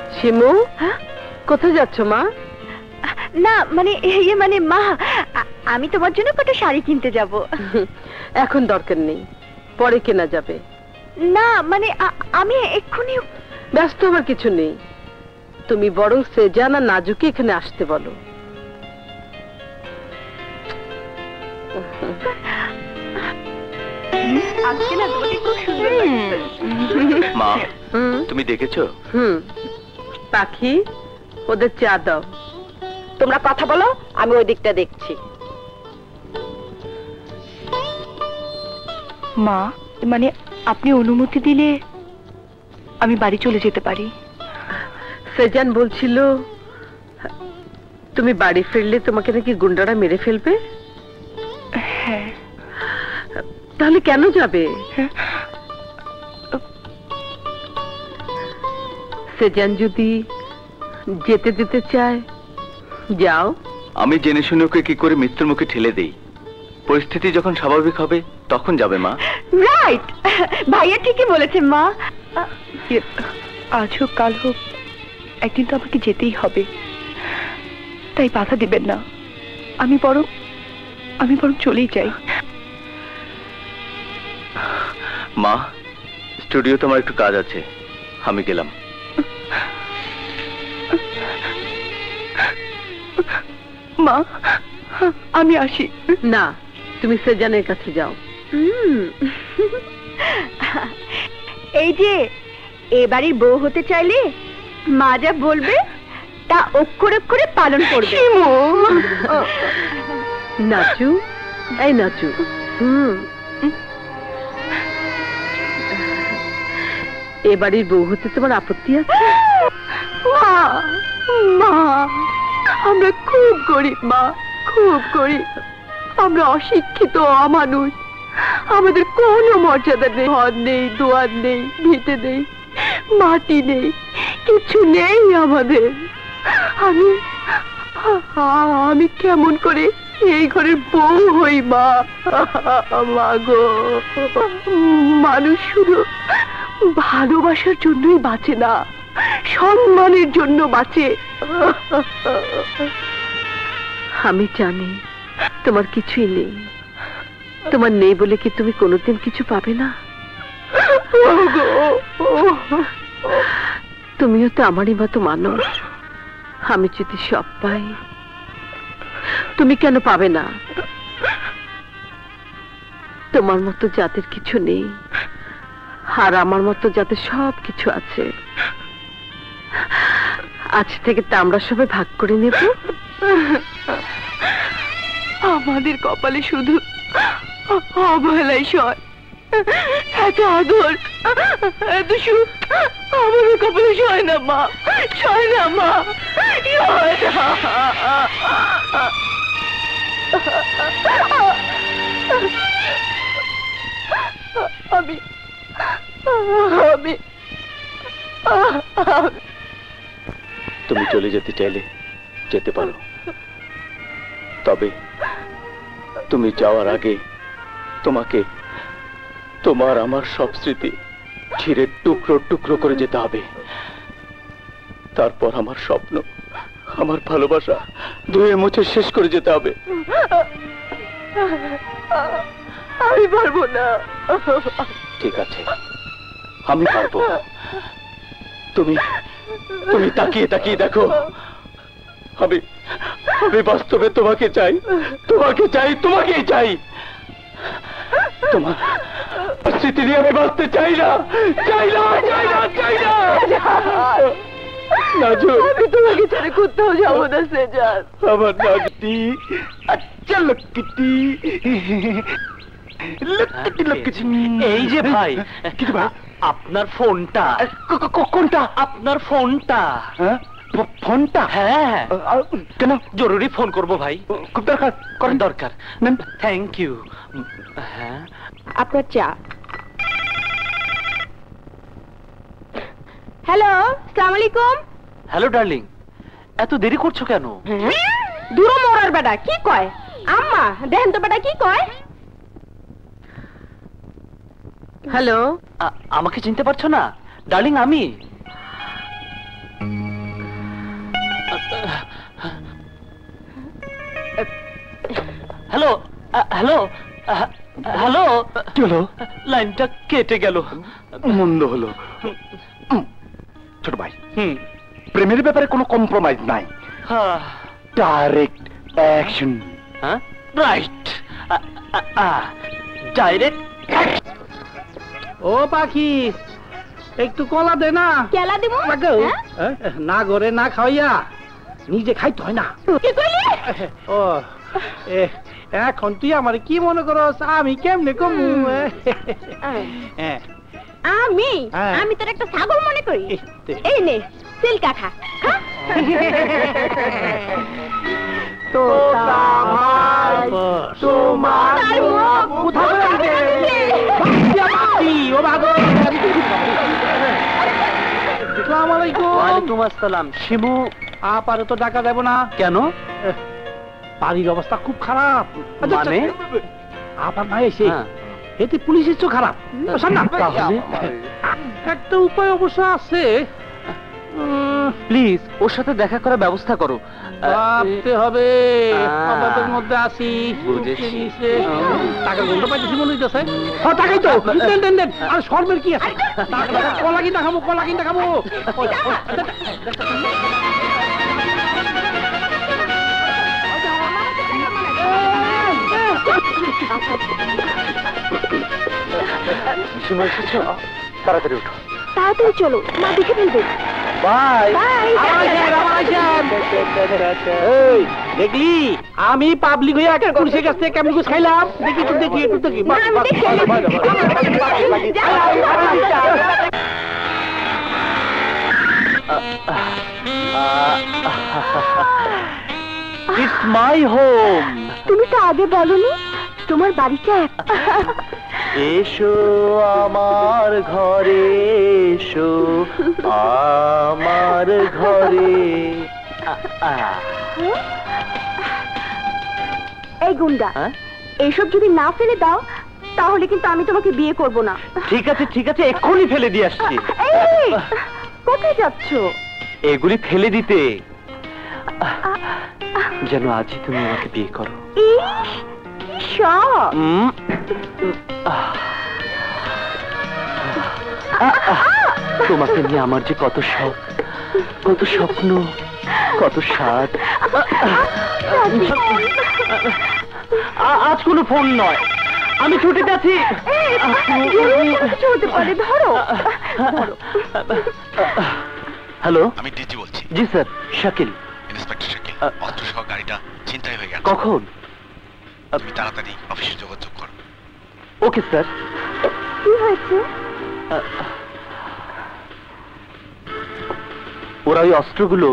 শিমু, কোথায় যাচ্ছ মা? না মানে মানে মা, আমি তোমার জন্য কটা শাড়ি কিনতে যাব। এখন দরকার নেই, পরে কেনা যাবে। না মানে আমি এক্ষুনি। ব্যস্ত হবার কিছু নেই, তুমি বরং সেজান আর নাজুকে এখানে আসতে বলো। আজকে না তোমাকে খুব সুন্দর লাগছে। মা, তুমি দেখেছো? পাখি, ওদের চা দাও। তোমরা কথা বলো, আমি ওই দিকটা দেখছি। মা, মানে আপনি অনুমতি দিলে আমি বাড়ি চলে যেতে পারি। সেজান বলছিল তুমি বাড়ি ফিরলে তোমাকে নাকি গুন্ডারা মেরে ফেলবে। হ্যাঁ। তাহলে কেন যাবে? সেজান যদি যেতে দিতে চায় যাও। আমি জেনে শুনে ওকে কি করে মৃত্যুর মুখে ঠেলে দেই। পরিস্থিতি যখন স্বাভাবিক হবে তখন যাবে মা। রাইট, ভাইয়া ঠিকই বলেছে মা। আজ হোক কাল হোক একদিন তো আমাকে যেতেই হবে, তাই বাধা দিবেন না। আমি বরং চলেই যাই। মা, স্টুডিও তোমার একটু কাজ আছে, আমি গেলাম। মা, আমি আসি। না, তুমি সেজানের কাছে যাও। এই যে এবাড়ির বউ হতে চাইলে মা যা বলবে তা অক্ষরে অক্ষরে পালন করবে। নাচু, এই নাচু, এবাড়ির বউ হতে তোমার আপত্তি আছে? মা, আমরা খুব গরিব মা, খুব গরিব। আমরা অশিক্ষিত, অমানুষ। আমাদের কোনো মর্যাদা নেই, ঘর নেই, দুয়ার নেই, ভিটে নেই, মাটি নেই, কিছু নেই আমাদের। আমি কেমন করে এই ঘরের বউ হই মা? মা গো, মানুষ শুধু ভালোবাসার জন্যই বাঁচে না, সম্মানের জন্য বাঁচে। আমি জানি তোমার কিছুই নেই। তোমার নেই বলে কি তুমি কোনোদিন কিছু পাবে না? তুমিও তো আমারই মতো মানুষ। আমি যদি সব পাই, তুমি কেন পাবে না? তোমার মতো যাদের কিছু নেই আর আমার মতো যাদের সব কিছু আছে, আজ থেকে তা আমরা সবাই ভাগ করে নেব। আমাদের কপালে শুধু অবহেলাই সয়, এত আদর, এত সুখ আমাদের কপালে সয় না মা, সয় না মা, সয় না। আমি তুমি চলে যেতে চাইলে যেতে পারো, তবে তুমি যাওয়ার আগে তোমাকে তোমার আমার সব স্মৃতি ছিঁড়ে টুকরো টুকরো করে যেতে হবে। তারপর আমার স্বপ্ন, আমার ভালোবাসা ধুয়ে মুছে শেষ করে যেতে হবে। আমি পারবো না। ঠিক আছে, আমি পারবো। তুমি তুমি তাকিয়ে তাকিয়ে দেখো, আমি বাস্তবে তোমাকে চাই, তোমাকে চাই, তোমাকেই চাই। তোমার স্মৃতি নিয়ে আমি বাঁচতে চাই না, চাই না, চাই না, চাই না। নাজু, আমি তোমাকে ছেড়ে কোথাও যাবো না সেজান। আমার নাজুটি, আচ্ছা লক্ষ্মীটি, এই যে ভাই, কিছু ভাই, আপনার ফোনটা। কোনটা? আপনার ফোনটা। ফোনটা? হ্যাঁ, কেন? জরুরি ফোন করব ভাই, খুব দরকার, করেন। দরকার। Thank you. হ্যাঁ, আপনার চা। হ্যালো, আসসালামু আলাইকুম। হ্যালো ডার্লিং, এত দেরি করছো কেন? দূর মরার বেটা কি কয়? আম্মা দেখেন তো বেটা কি কয়। হ্যালো, আমাকে চিনতে পারছো না ডার্লিং? আমি হ্যালো হ্যালো হ্যালো, কি হলো? লাইনটা কেটে গেল। মন্দ হলো। ছোট ভাই, হুম, প্রেমের ব্যাপারে কোনো কম্প্রোমাইজ নাই, হ্যাঁ, ডাইরেক্ট অ্যাকশন। হ্যাঁ, রাইট, ডাইরেক্ট। ও পাখি, একটু কলা দে না। কেলা দিব না ঘরে না খাওয়াইয়া নিজে খাইতে হয় না। কি কইলি? ও এখন তুই আমার কি মনে করস আমি কেমনে কমু? হ্যাঁ, আমি হ্যাঁ। আমি তোর একটা ছাগল মনে করি। এই দে। এই নে সিল্কা খা। খা। তোতা ভাই তোমার তার মুখ কোথায় গেছে? ও বাবা, আসসালামু আলাইকুম। ওয়ালাইকুম আসসালাম। শিমু আপারে তো টাকা দেব না। কেন? বাড়ির অবস্থা খুব খারাপ। মানে? আপার ভাই এসে হ্যাঁ। এতে পুলিশের চেয়ে খারাপ। শোন না, তাহলে? একটা উপায় অবশ্য আছে। প্লিজ ওর সাথে দেখা করার ব্যবস্থা করো। ভাবতে হবে। অভাবের মধ্যে আসি। বুঝেছি। টাকা গন্ধ পাইতেছি মনে হইতেছে। হ্যাঁ, টাকাই তো। দেন দেন দেন। আর শর্মের কি আছে? কলা কিনা খাবো, কলা কিনা খাবো। শিমু এসেছো? তাড়াতাড়ি উঠো। তাড়াতাড়ি চলো, মা দেখে ফেলবে। বাই। বাই। এই, দেখলি আমি পাবলিক হয়ে একটা পুলিশের কাছ থেকে কেমন ঘুষ খাইলাম? দেখি তো, দেখি একটু দেখি। না, আমি দেখি। It's my home. তুমি তো আগে বলনি তোমার বাড়িটা। এসো আমার ঘরে, এসো আমার ঘরে। এই গুন্ডা, হ্যাঁ? এইসব যদি না ফেলে দাও তাহলে কিন্তু আমি তোমাকে বিয়ে করব না। ঠিক আছে ঠিক আছে, এক্ষুনি ফেলে দিয়ে আসছি। এই, কোথায় যাচ্ছ? এগুলি ফেলে দিতে, যেন আজই তুমি আমাকে বিয়ে করো। ইস, কি শখ। তোমাকে নিয়ে আমার যে কত শখ, কত স্বপ্ন, কত স্বাদ। আজ কোনো ফোন নয়, আমি ছুটিতে আছি। কিছু হতে পারে, ধরো। হ্যালো, আমি ডিজি বলছি। জি স্যার, শাকিল। ইন্সপেক্টর শাকিল, অস্ত্র সহ গাড়িটা ছিনতাই হয়ে গেছে। কখন? তুমি তাড়াতাড়ি অফিসে যোগাযোগ করো। Okay sir. কি হয়েছে? ওরা ওই অস্ত্রগুলো